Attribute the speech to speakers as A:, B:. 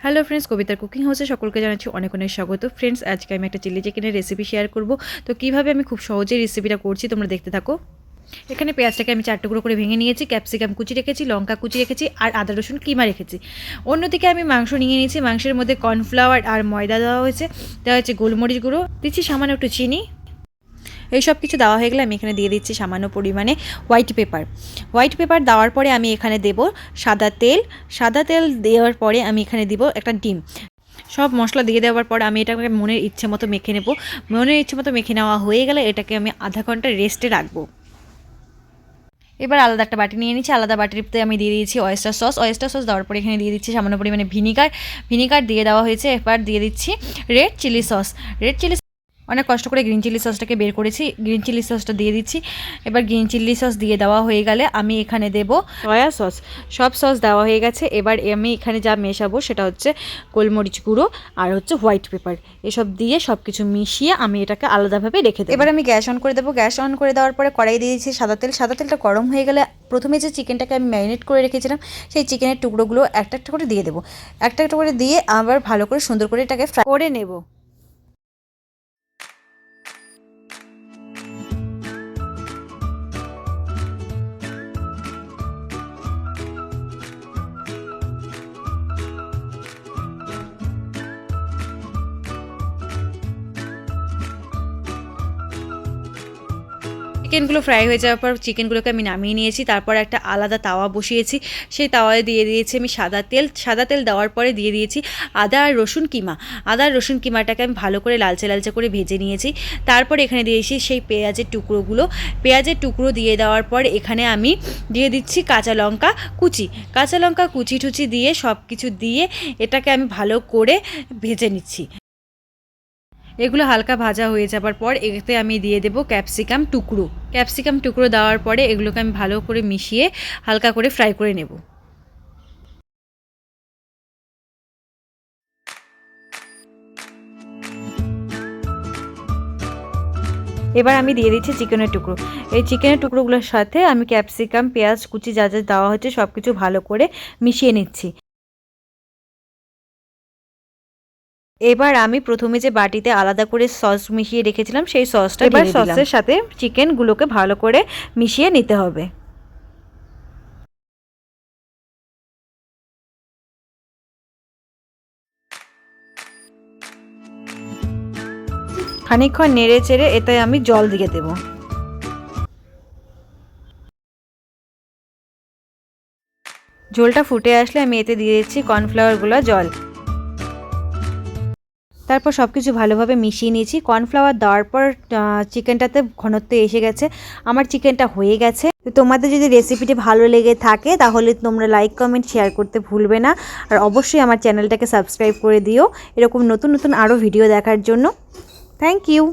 A: Hello friends, কবিতার cooking হাউসে সকলকে জানাচ্ছি অনেক অনেক স্বাগত। ফ্রেন্ডস, আজকে আমি একটা চিলি চিকেনের রেসিপি শেয়ার করব। তো কীভাবে আমি খুব সহজেই রেসিপিটা করছি তোমরা দেখতে থাকো। এখানে পেঁয়াজটাকে আমি 4 টুকরো করে ভেঙে নিয়েছি, ক্যাপসিকাম কুচি রেখেছি, লঙ্কা কুচি রেখেছি আর আদা রসুন কিমা রেখেছি। অন্যদিকে আমি মাংস নিয়ে নিয়েছি, মাংসের মধ্যে কর্নফ্লাওয়ার আর ময়দা দেওয়া হয়েছে গোলমরিচ গুঁড়ো, দিচ্ছি সামান্য একটু চিনি। এই সব কিছু দেওয়া হয়ে গেলে আমি এখানে দিয়ে দিচ্ছি সামান্য পরিমাণে হোয়াইট পেপার দেওয়ার পরে আমি এখানে দেব সাদা তেল দেওয়ার পরে আমি এখানে দিব একটা ডিম। সব মশলা দিয়ে দেওয়ার পর আমি এটাকে মনের ইচ্ছে মতো মেখে নেব। মনের ইচ্ছে মতো মেখে নেওয়া হয়ে গেলে এটাকে আমি আধা ঘন্টা রেস্টে রাখবো। এবার আলাদা একটা বাটি নিয়ে নিচ্ছি, আলাদা বাটিতে আমি দিয়ে দিয়েছি অয়েস্টার সস দেওয়ার পরে এখানে দিয়ে দিচ্ছি সামান্য পরিমাণে ভিনিগার দিয়ে দেওয়া হয়েছে। এবার দিয়ে দিচ্ছি রেড চিলি সস। অনেক কষ্ট করে গ্রিন চিলি সসটাকে বের করেছি, গ্রিন চিলি সসটা দিয়ে দিচ্ছি। এবার গ্রিন চিলি সস দিয়ে দেওয়া হয়ে গেলে আমি এখানে দেব সয়া সস। সব সস দেওয়া হয়ে গেছে। এবার আমি এখানে যা মেশাবো সেটা হচ্ছে গোলমরিচ গুঁড়ো আর হচ্ছে হোয়াইট পেপার। এসব দিয়ে সব কিছু মিশিয়ে আমি এটাকে আলাদাভাবে রেখে দেবো। এবার আমি গ্যাস অন করে দেবো। গ্যাস অন করে দেওয়ার পরে কড়াই দিয়ে দিয়েছি সাদা তেলটা গরম হয়ে গেলে প্রথমে যে চিকেনটাকে আমি ম্যারিনেট করে রেখেছিলাম সেই চিকেনের টুকরোগুলো একটা একটা করে দিয়ে দেবো। একটা একটা করে দিয়ে আবার ভালো করে সুন্দর করে এটাকে ফ্রাই করে নেব। চিকেনগুলো ফ্রাই হয়ে যাওয়ার পর চিকেনগুলোকে আমি নামিয়ে নিয়েছি। তারপর একটা আলাদা তাওয়া বসিয়েছি, সেই তাওয়ায় দিয়ে দিয়েছি আমি সাদা তেল দেওয়ার পরে দিয়ে দিয়েছি আদা আর রসুন কিমাটাকে আমি ভালো করে লালচে করে ভেজে নিয়েছি। তারপর এখানে দিয়েছি সেই পেঁয়াজের টুকরো দিয়ে দেওয়ার পর এখানে আমি দিয়ে দিচ্ছি কাঁচা লঙ্কা কুচি টুচি দিয়ে সব কিছু দিয়ে এটাকে আমি ভালো করে ভেজে নিচ্ছি। এগুলো হালকা ভাজা হয়ে যাবার পর এতে আমি দিয়ে দেব ক্যাপসিকাম টুকরো দেওয়ার পরে এগুলোকে আমি ভালো করে মিশিয়ে হালকা করে ফ্রাই করে নেব। এবার আমি দিয়ে দিচ্ছি চিকেনের টুকরো। এই চিকেনের টুকরোগুলোর সাথে আমি ক্যাপসিকাম পেঁয়াজ কুচি যা যা দেওয়া হচ্ছে সব কিছু ভালো করে মিশিয়ে নিচ্ছি। এবার আমি প্রথমে যে বাটিতে আলাদা করে সস মিশিয়ে রেখেছিলাম সেই সসটা এবার সসের সাথে চিকেনগুলোকে ভালো করে মিশিয়ে নিতে হবে। খানিকক্ষণ নেড়ে চেড়ে এতে আমি জল দিয়ে দেব। ঝোলটা ফুটে আসলে আমি এতে দিয়ে দিচ্ছি কর্নফ্লাওয়ারগুলো জল। তারপর সব কিছু ভালোভাবে মিশিয়ে নিয়েছি। কর্নফ্লাওয়ার দেওয়ার পর চিকেনটাতে ঘনত্ব এসে গেছে, আমার চিকেনটা হয়ে গেছে। তো তোমাদের যদি রেসিপিটি ভালো লেগে থাকে তাহলে তোমরা লাইক কমেন্ট শেয়ার করতে ভুলবে না। আর অবশ্যই আমার চ্যানেলটাকে সাবস্ক্রাইব করে দিও এরকম নতুন আরও ভিডিও দেখার জন্য। Thank you.